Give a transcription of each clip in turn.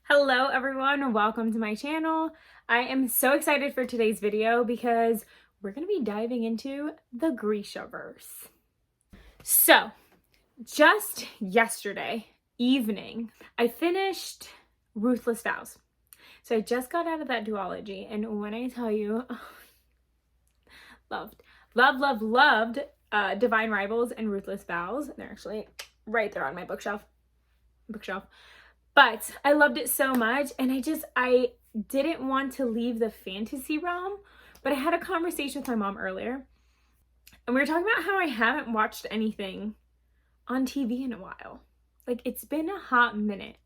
Hello everyone, welcome to my channel. I am so excited for today's video because we're going to be diving into the Grishaverse. So, just yesterday evening, I finished Ruthless Vows. So I just got out of that duology, and when I tell you, loved Divine Rivals and Ruthless Vows. They're actually right there on my bookshelf. But I loved it so much, and I didn't want to leave the fantasy realm, but I had a conversation with my mom earlier, and we were talking about how I haven't watched anything on TV in a while. Like, it's been a hot minute.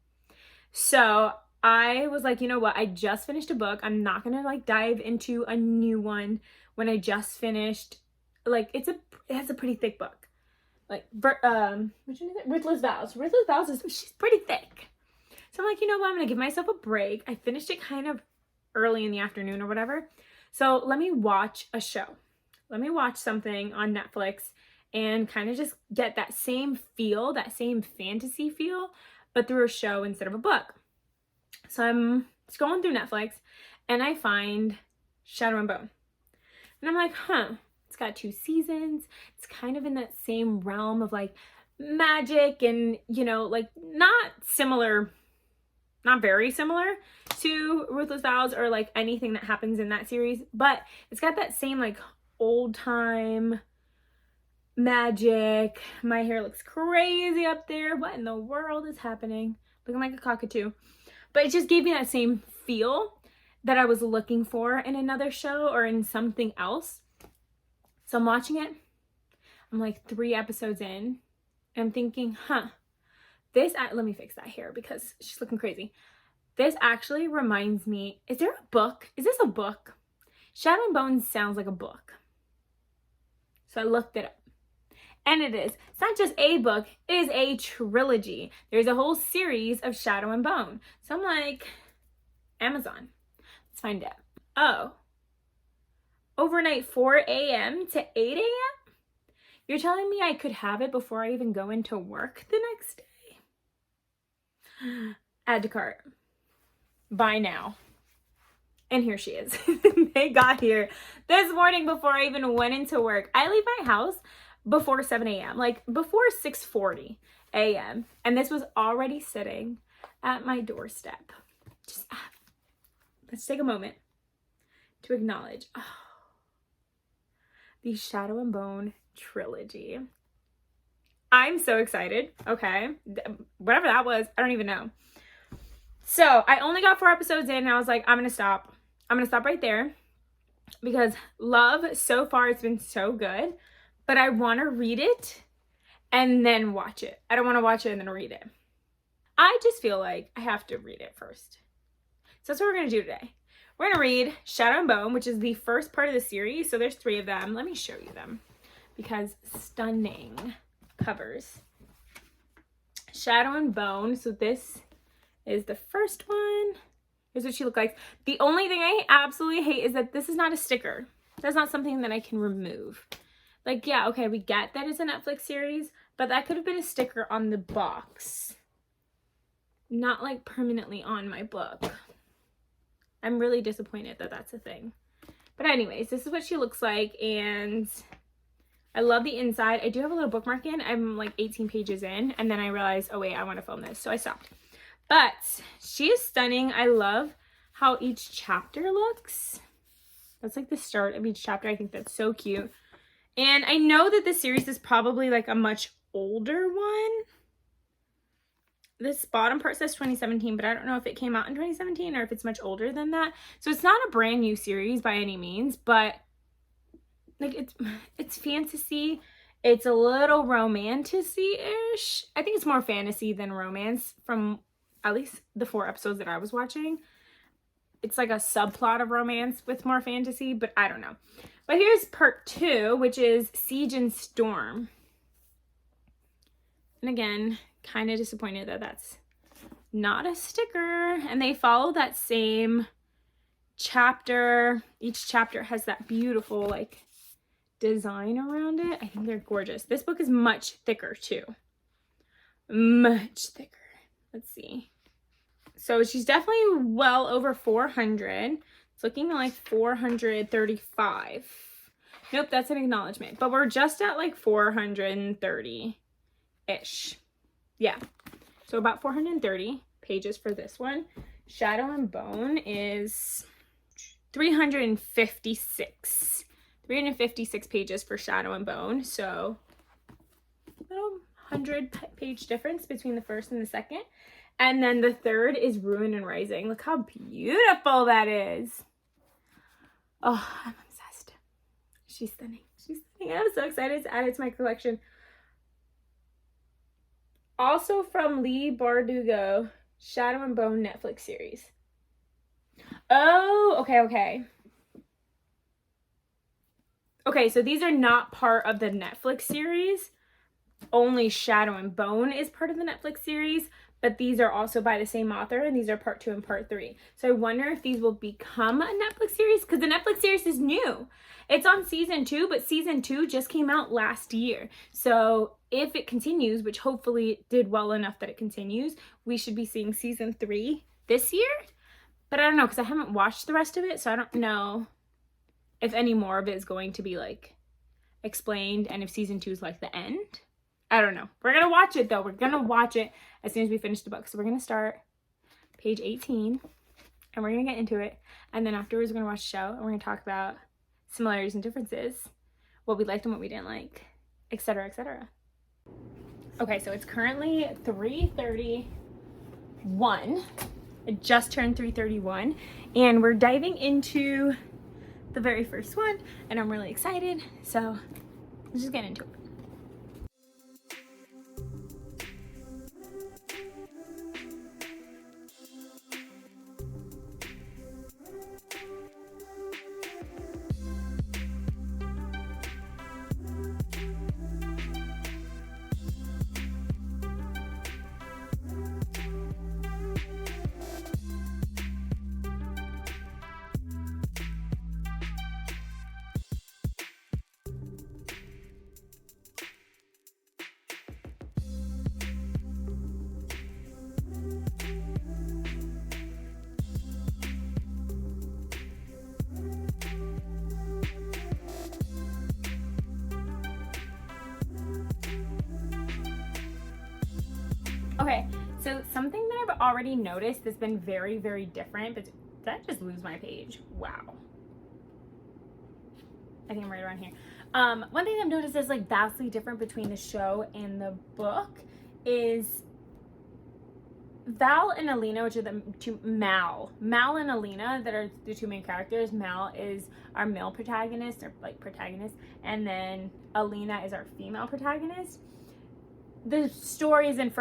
So I was like, you know what? I just finished a book. I'm not gonna like dive into a new one when I just finished. Like, it has a pretty thick book. Like, which one is it? Ruthless Vows. Ruthless Vows she's pretty thick. So I'm like, you know what? I'm going to give myself a break. I finished it kind of early in the afternoon or whatever. So let me watch a show. Let me watch something on Netflix and kind of just get that same feel, that same fantasy feel, but through a show instead of a book. So I'm scrolling through Netflix and I find Shadow and Bone. And I'm like, it's got 2 seasons. It's kind of in that same realm of like magic and, you know, like not very similar to Ruthless Vows or like anything that happens in that series, but it's got that same like old time magic. My hair looks crazy up there. What in the world is happening? Looking like a cockatoo. But it just gave me that same feel that I was looking for in another show or in something else. So I'm watching it. I'm like 3 episodes in. And I'm thinking, let me fix that hair because she's looking crazy. This actually reminds me, is there a book? Is this a book? Shadow and Bone sounds like a book. So I looked it up. And it is. It's not just a book, it is a trilogy. There's a whole series of Shadow and Bone. So I'm like, Amazon. Let's find out. Oh. Overnight 4 a.m. to 8 a.m.? You're telling me I could have it before I even go into work the next day? Add to cart. Buy now. And here she is. They got here this morning before I even went into work. I leave my house before 7 a.m. like before 6:40 a.m. and this was already sitting at my doorstep. Just let's take a moment to acknowledge the Shadow and Bone Trilogy. I'm so excited. Okay. Whatever that was, I don't even know. So I only got 4 episodes in and I was like, I'm going to stop. I'm going to stop right there because love so far it's been so good, but I want to read it and then watch it. I don't want to watch it and then read it. I just feel like I have to read it first. So that's what we're going to do today. We're going to read Shadow and Bone, which is the first part of the series. So there's 3 of them. Let me show you them because stunning covers. Shadow and Bone. So this is the first one. Here's what she looked like. The only thing I absolutely hate is that this is not a sticker. That's not something that I can remove. Like, yeah, okay, we get that it's a Netflix series, but that could have been a sticker on the box. Not like permanently on my book. I'm really disappointed that that's a thing. But anyways, this is what she looks like, and I love the inside. I do have a little bookmark in. I'm like 18 pages in, and then I realized, oh wait, I want to film this, so I stopped. But she is stunning. I love how each chapter looks. That's like the start of each chapter. I think that's so cute. And I know that this series is probably like a much older one. This bottom part says 2017, but I don't know if it came out in 2017 or if it's much older than that. So it's not a brand new series by any means, but like it's fantasy. It's a little romantasy-ish. I think it's more fantasy than romance from at least the 4 episodes that I was watching. It's like a subplot of romance with more fantasy, but I don't know. But here's part 2, which is Siege and Storm. And again, kind of disappointed that that's not a sticker. And they follow that same chapter. Each chapter has that beautiful like design around it. I think they're gorgeous. This book is much thicker too. Much thicker. Let's see. So she's definitely well over 400. It's looking like 435. Nope, that's an acknowledgement. But we're just at like 430-ish. Yeah. So about 430 pages for this one. Shadow and Bone is 356. 356 pages for Shadow and Bone. So a little 100-page difference between the first and the second. And then the third is Ruin and Rising. Look how beautiful that is. Oh, I'm obsessed. She's stunning. She's stunning. I'm so excited to add it to my collection. Also from Lee Bardugo, Shadow and Bone Netflix series. Oh, okay. Okay, so these are not part of the Netflix series. Only Shadow and Bone is part of the Netflix series, but these are also by the same author, and these are part 2 and part 3. So I wonder if these will become a Netflix series, because the Netflix series is new. It's on season 2, but season 2 just came out last year. So if it continues, which hopefully it did well enough that it continues, we should be seeing season 3 this year. But I don't know, because I haven't watched the rest of it, so I don't know if any more of it is going to be like explained, and if season 2 is like the end. I don't know. We're gonna watch it though. We're gonna watch it as soon as we finish the book. So we're gonna start page 18 and we're gonna get into it. And then afterwards, we're gonna watch the show and we're gonna talk about similarities and differences, what we liked and what we didn't like, etc., etc. Okay, so it's currently 3:31. It just turned 3:31, and we're diving into the very first one, and I'm really excited. So let's just get into it. Okay, so something that I've already noticed that's been very, very different, but did I just lose my page? Wow. I think I'm right around here. One thing I've noticed is like vastly different between the show and the book is Val and Alina, which are the two, Mal and Alina that are the two main characters. Mal is our male protagonist, or like protagonist, and then Alina is our female protagonist. The story is in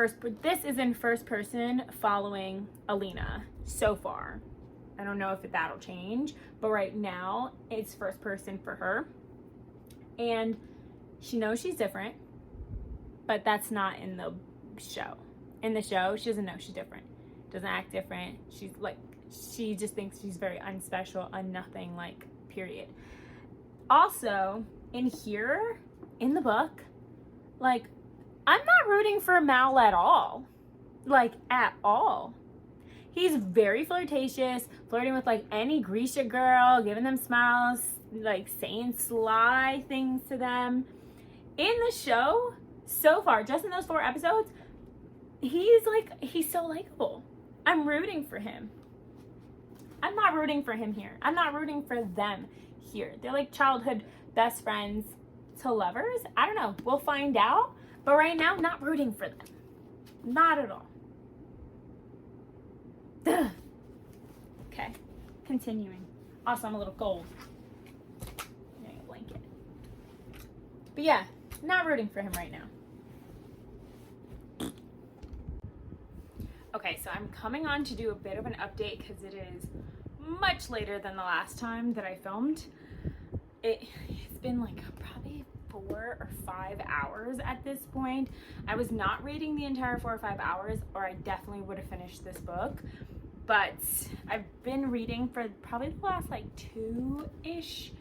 this is in first person following Alina so far. I don't know if that'll change, but right now it's first person for her. And she knows she's different, but that's not in the show. In the show, she doesn't know she's different. Doesn't act different. She just thinks she's very unspecial, unnothing, like, period. Also, in here, in the book, like, I'm not rooting for Mal at all. Like, at all. He's very flirtatious, flirting with, like, any Grisha girl, giving them smiles, like, saying sly things to them. In the show, so far, just in those 4 episodes, he's so likable. I'm rooting for him. I'm not rooting for him here. I'm not rooting for them here. They're like childhood best friends to lovers. I don't know. We'll find out. But right now, not rooting for them. Not at all. Ugh. Okay, continuing. Also, I'm a little cold. Getting a blanket. But yeah, not rooting for him right now. Okay, so I'm coming on to do a bit of an update because it is much later than the last time that I filmed. It's been like probably 4 or 5 hours at this point. I was not reading the entire 4 or 5 hours, or I definitely would have finished this book. But I've been reading for probably the last like 2-ish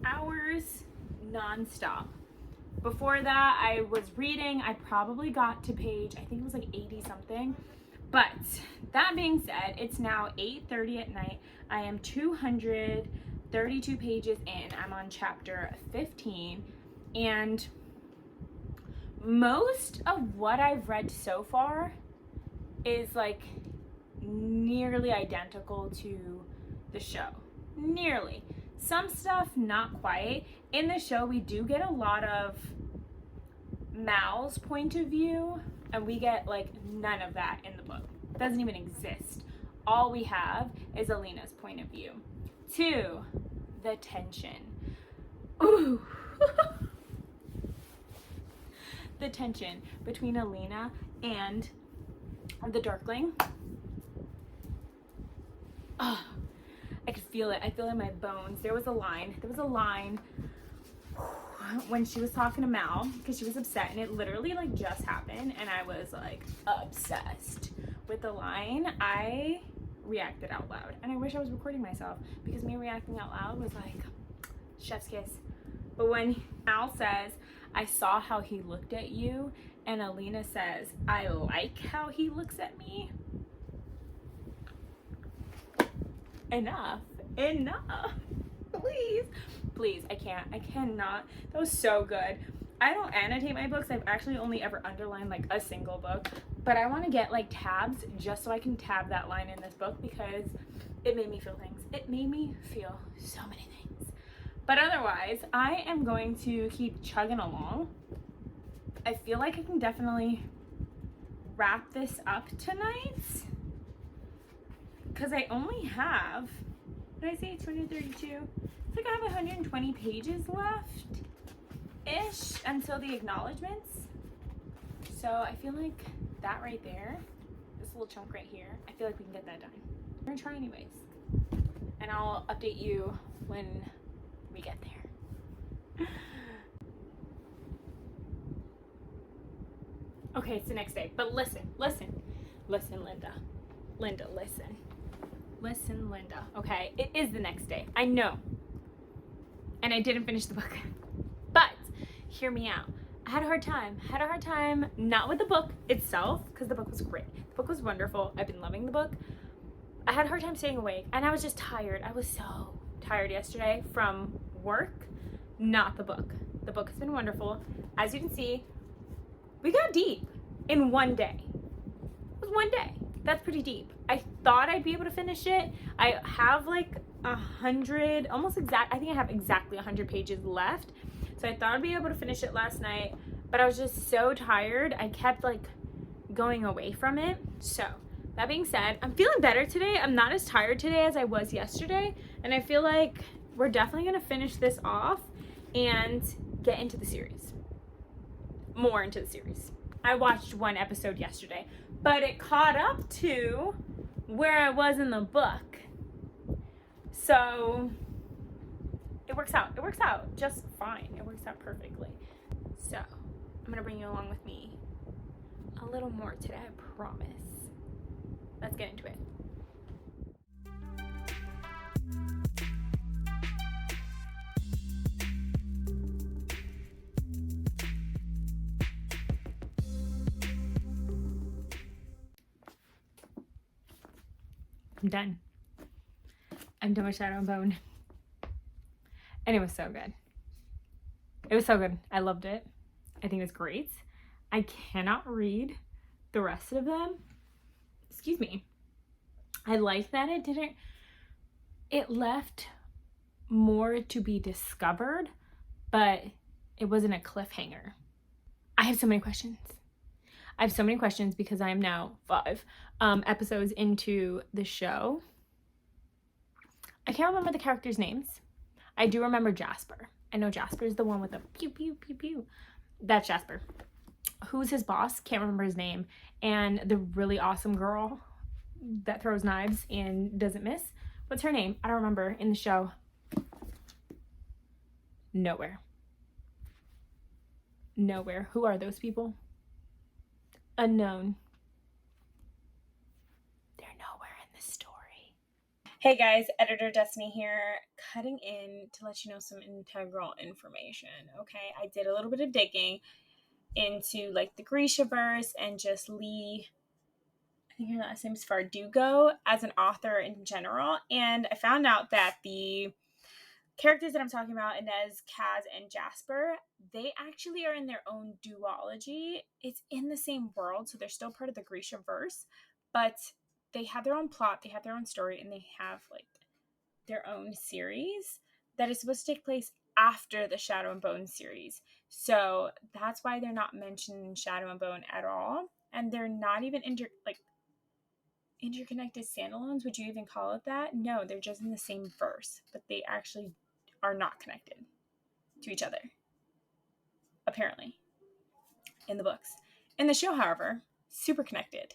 hours nonstop. Before that, I was reading. I probably got to page, I think it was like 80 something. But that being said, it's now 8:30 at night. I am 232 pages in. I'm on chapter 15, and most of what I've read so far is like nearly identical to the show. Nearly. Some stuff not quite. In the show we do get a lot of Mal's point of view, and we get like none of that in the book. It doesn't even exist. All we have is Alina's point of view. 2, the tension. Ooh. The tension between Alina and the Darkling. Oh, I could feel it. I feel it in my bones. There was a line when she was talking to Mal, because she was upset, and it literally like just happened, and I was like obsessed with the line. I reacted out loud, and I wish I was recording myself, because me reacting out loud was like chef's kiss. But when Mal says, I saw how he looked at you, and Alina says, I like how he looks at me. Enough. Please, I cannot. That was so good. I don't annotate my books. I've actually only ever underlined like a single book, but I want to get like tabs just so I can tab that line in this book, because it made me feel things. It made me feel so many things. But otherwise, I am going to keep chugging along. I feel like I can definitely wrap this up tonight, because I only have, what did I say, 232? It's like I have 120 pages left-ish until the acknowledgements. So I feel like that right there, this little chunk right here, I feel like we can get that done. We're gonna try anyways. And I'll update you when we get there. Okay, it's the next day, but listen, Linda, listen, Linda, okay? It is the next day, I know, and I didn't finish the book, but hear me out. I had a hard time, not with the book itself, because the book was great. The book was wonderful. I've been loving the book. I had a hard time staying awake, and I was just tired. I was so tired yesterday from work, not the book. The book has been wonderful. As you can see, we got deep in one day. It was one day. That's pretty deep. I thought I'd be able to finish it. I have like 100, almost exact, I think I have exactly 100 pages left. So I thought I'd be able to finish it last night, but I was just so tired. I kept like going away from it. So that being said, I'm feeling better today. I'm not as tired today as I was yesterday. And I feel like we're definitely gonna finish this off and get into the series. More into the series. I watched one episode yesterday, but it caught up to where I was in the book. So it works out. It works out just fine. It works out perfectly. So I'm gonna bring you along with me a little more today, I promise. Let's get into it. I'm done. I'm done with Shadow and Bone. And it was so good. It was so good. I loved it. I think it was great. I cannot read the rest of them. Excuse me. I like that it left more to be discovered, but it wasn't a cliffhanger. I have so many questions. Because I am now 5 episodes into the show. I can't remember the characters' names. I do remember Jasper. I know Jasper is the one with the pew, pew, pew, pew. That's Jasper. Who's his boss? Can't remember his name. And the really awesome girl that throws knives and doesn't miss. What's her name? I don't remember in the show. Nowhere. Who are those people? Unknown. They're nowhere in the story. Hey guys, Editor Destiny here, cutting in to let you know some integral information. Okay, I did a little bit of digging into like the Grishaverse and just Lee I think her last name is Fardugo, as an author in general. And I found out that the characters that I'm talking about, Inez, Kaz, and Jasper, they actually are in their own duology. It's in the same world, so they're still part of the Grisha verse, but they have their own plot, they have their own story, and they have like their own series that is supposed to take place after the Shadow and Bone series. So that's why they're not mentioned in Shadow and Bone at all, and they're not even interconnected standalones. Would you even call it that? No, they're just in the same verse, but they actually are not connected to each other, apparently, in the books. In the show, however, super connected.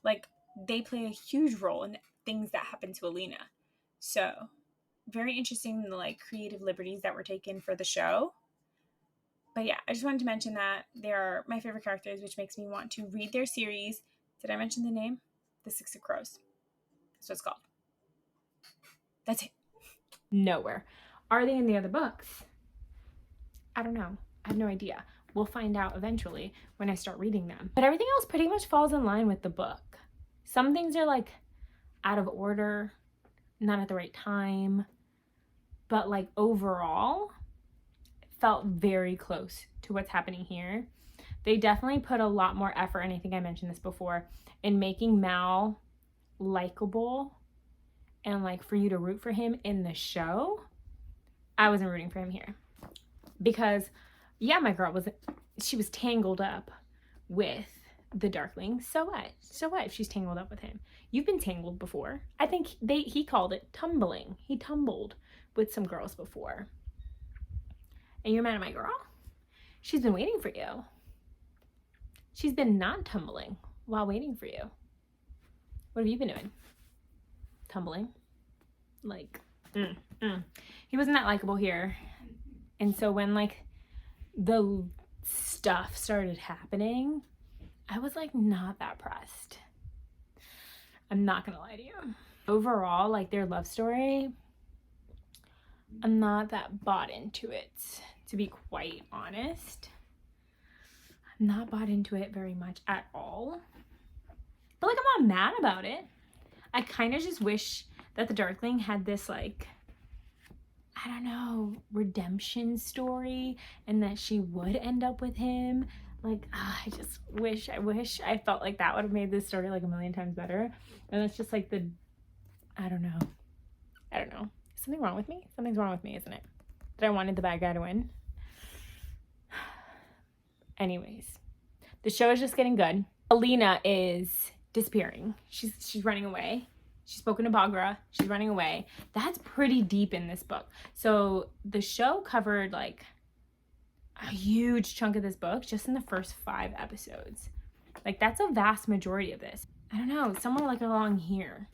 Like, they play a huge role in things that happen to Alina. So, very interesting, the like creative liberties that were taken for the show. But yeah, I just wanted to mention that they are my favorite characters, which makes me want to read their series. Did I mention the name? The Six of Crows. That's what it's called. That's it. Nowhere. Are they in the other books? I don't know. I have no idea. We'll find out eventually when I start reading them. But everything else pretty much falls in line with the book. Some things are like out of order, not at the right time, but like overall, it felt very close to what's happening here. They definitely put a lot more effort, and I think I mentioned this before, in making Mal likable and like for you to root for him in the show. I wasn't rooting for him here. Because, yeah, my girl was tangled up with the Darkling. So what? So what if she's tangled up with him? You've been tangled before. I think he called it tumbling. He tumbled with some girls before. And you're mad at my girl? She's been waiting for you. She's been not tumbling while waiting for you. What have you been doing? Tumbling. Like, he wasn't that likable here. And so when like the stuff started happening, I was like not that pressed. I'm not gonna lie to you. Overall, like their love story, I'm not that bought into it, to be quite honest. I'm not bought into it very much at all. But like I'm not mad about it. I kind of just wish that the Darkling had this like, I don't know, redemption story, and that she would end up with him. Like, I just wish I felt like that would have made this story like a million times better. And it's just like I don't know. Is something wrong with me? Something's wrong with me, isn't it? That I wanted the bad guy to win. Anyways, the show is just getting good. Alina is disappearing. She's running away. She's spoken to Bagra. She's running away. That's pretty deep in this book. So the show covered like a huge chunk of this book just in the first 5 episodes. Like that's a vast majority of this. I don't know, somewhere like along here.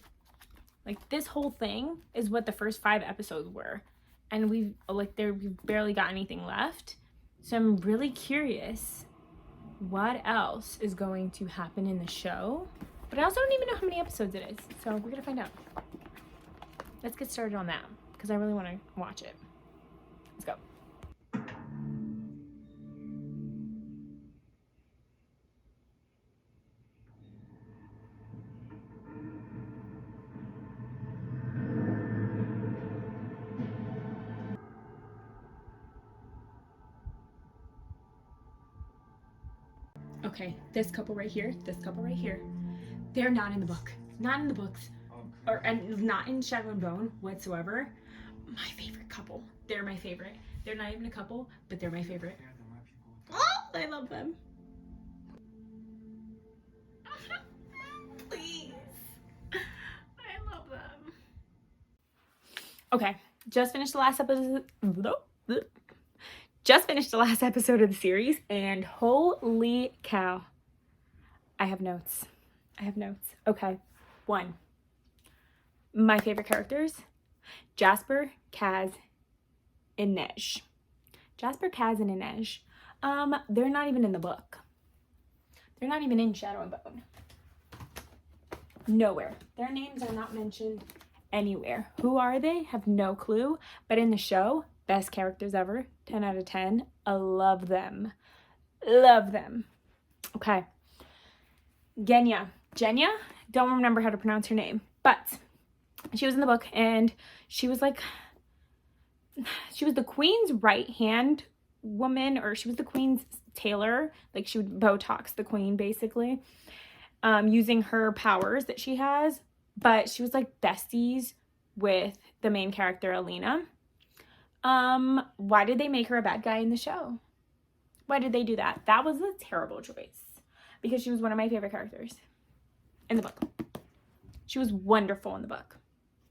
Like this whole thing is what the first 5 episodes were. And we've barely got anything left. So I'm really curious what else is going to happen in the show. But I also don't even know how many episodes it is. So we're gonna find out. Let's get started on that because I really want to watch it. Let's go. Okay, this couple right here, they're not in the book. Not in the books. And not in Shadow and Bone whatsoever. My favorite couple. They're my favorite. They're not even a couple, but they're my favorite. Oh, I love them. Please. I love them. Okay, just finished the last episode. Just finished the last episode of the series, and holy cow. I have notes. Okay, 1. My favorite characters, Jasper, Kaz, Inej. Jasper, Kaz, and Inej. They're not even in the book. They're not even in Shadow and Bone. Nowhere. Their names are not mentioned anywhere. Who are they? Have no clue. But in the show, best characters ever. 10 out of 10. I love them. Love them. Okay. Genya. Jenya, don't remember how to pronounce her name, but she was in the book, and she was like, she was the queen's right hand woman, or she was the queen's tailor. Like, she would Botox the queen basically, using her powers that she has. But she was like besties with the main character, Alina. Why did they make her a bad guy in the show? Why did they do that? That was a terrible choice, because she was one of my favorite characters in the book. She was wonderful in the book.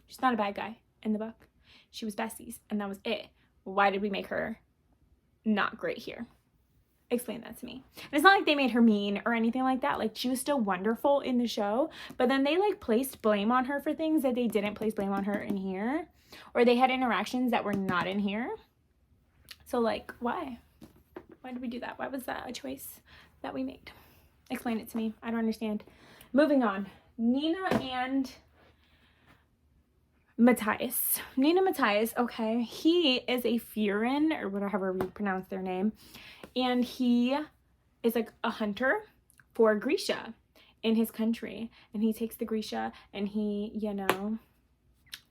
She's not a bad guy in the book. She was besties, and that was it. Why did we make her not great here? Explain that to me. And it's not like they made her mean or anything like that. Like, she was still wonderful in the show, but then they like placed blame on her for things that they didn't place blame on her in here, or they had interactions that were not in here. So like, why did we do that? Why was that a choice that we made? Explain it to me. I don't understand. Moving on. Nina and Matthias. Nina Matthias, okay, he is a Furin, or whatever you pronounce their name, and he is like a hunter for Grisha in his country, and he takes the Grisha, and he, you know,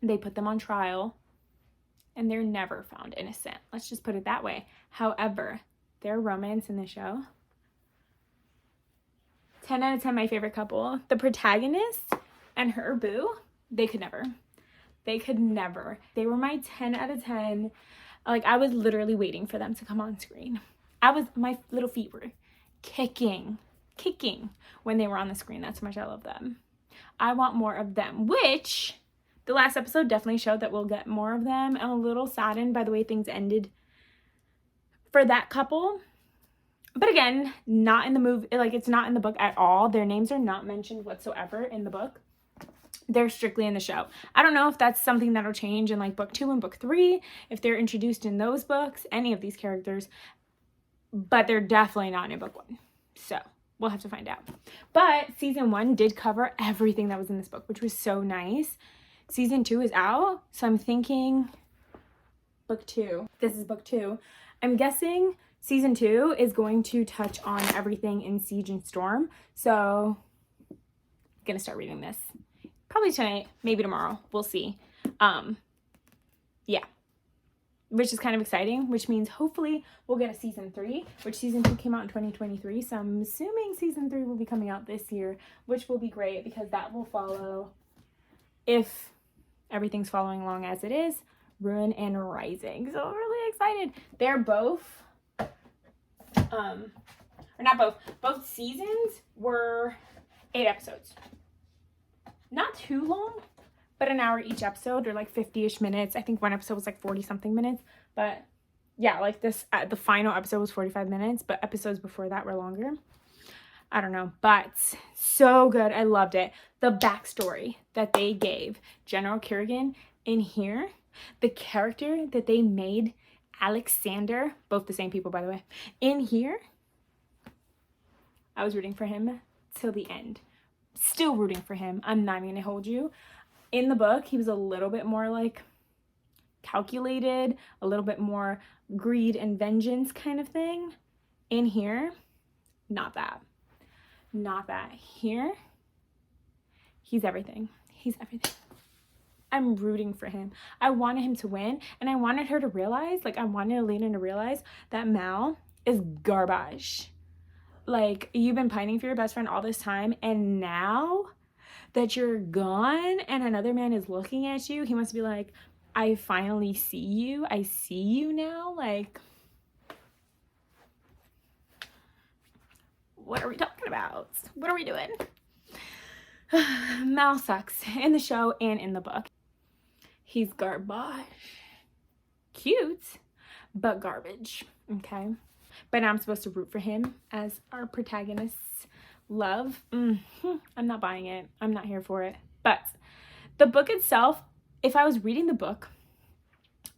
they put them on trial, and they're never found innocent. Let's just put it that way. However, their romance in the show, 10 out of 10, my favorite couple. The protagonist and her boo, they could never. They could never. They were my 10 out of 10. Like, I was literally waiting for them to come on screen. My little feet were kicking when they were on the screen. That's how much I love them. I want more of them, which the last episode definitely showed that we'll get more of them. I'm a little saddened by the way things ended for that couple. But again, not in the movie, like, it's not in the book at all. Their names are not mentioned whatsoever in the book. They're strictly in the show. I don't know if that's something that'll change in like book 2 and book 3, if they're introduced in those books, any of these characters, but they're definitely not in book 1. So we'll have to find out. But season 1 did cover everything that was in this book, which was so nice. Season 2 is out, so I'm thinking book 2. This is book 2. I'm guessing season 2 is going to touch on everything in Siege and Storm. So I'm gonna start reading this. Probably tonight, maybe tomorrow. We'll see. Yeah. Which is kind of exciting, which means hopefully we'll get a season 3, which season 2 came out in 2023. So I'm assuming season 3 will be coming out this year, which will be great because that will follow, if everything's following along as it is, Ruin and Rising. So I'm really excited. They're both, or not both, both seasons were 8 episodes. Not too long, but an hour each episode, or like 50-ish minutes. I think one episode was like 40-something minutes. But yeah, like this, the final episode was 45 minutes, but episodes before that were longer. I don't know, but so good. I loved it. The backstory that they gave General Kerrigan in here, the character that they made Alexander, both the same people, by the way, in here, I was rooting for him till the end. Still rooting for him. I'm not even gonna hold you. In the book, he was a little bit more like calculated, a little bit more greed and vengeance kind of thing. In here, not that. Not that. Here, he's everything. He's everything. I'm rooting for him. I wanted him to win, and I wanted her to realize, like, I wanted Elena to realize that Mal is garbage. Like, you've been pining for your best friend all this time, and now that you're gone and another man is looking at you, he must be like, I finally see you. I see you now. Like, what are we talking about? What are we doing? Mal sucks in the show and in the book. He's garbage. Cute, but garbage. Okay. But now I'm supposed to root for him as our protagonist's love. I'm not buying it. I'm not here for it. But the book itself, if I was reading the book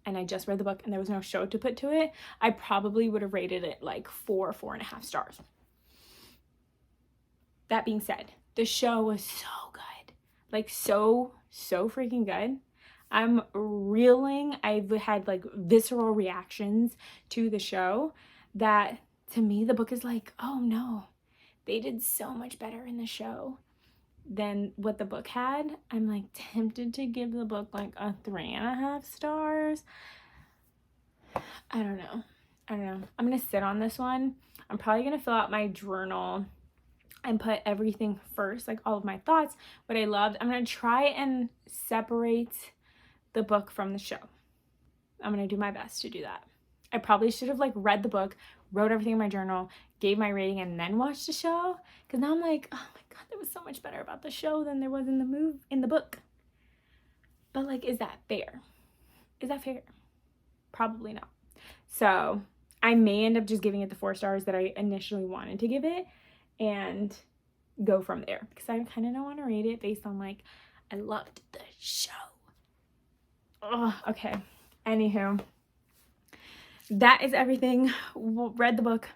and I just read the book and there was no show to put to it, I probably would have rated it like 4.5 stars. That being said, the show was so good. Like, so freaking good. I'm reeling. I've had like visceral reactions to the show that, to me, the book is like, oh no, they did so much better in the show. than what the book had. I'm like tempted to give the book like a 3.5 stars. I don't know. I'm gonna sit on this one. I'm probably gonna fill out my journal and put everything first, like all of my thoughts, what I loved. I'm gonna try and separate the book from the show. I'm gonna do my best to do that. I probably should have like read the book, wrote everything in my journal, gave my rating, and then watched the show. Because now I'm like, oh my god, there was so much better about the show than there was in the book. But like, is that fair? Is that fair? Probably not. So I may end up just giving it the 4 stars that I initially wanted to give it and go from there, because I kind of don't want to rate it based on like, I loved the show. Oh, okay. Anywho, that is everything. Read the book,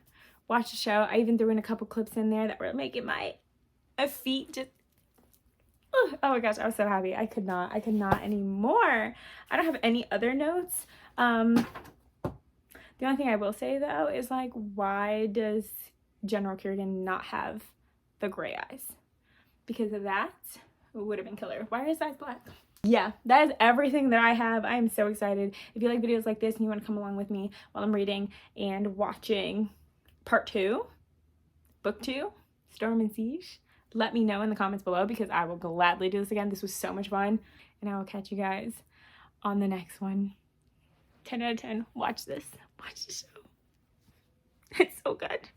watched the show. I even threw in a couple clips in there that were making my feet just, oh my gosh, I was so happy. I could not anymore. I don't have any other notes. The only thing I will say though is like, why does General Kerrigan not have the gray eyes? Because of that, it would have been killer. Why are his eyes black? Yeah, that is everything that I have. I am so excited. If you like videos like this and you want to come along with me while I'm reading and watching part 2, book 2, Storm and Siege, let me know in the comments below, because I will gladly do this again. This was so much fun, and I will catch you guys on the next one. 10 out of 10. Watch this. Watch the show. It's so good.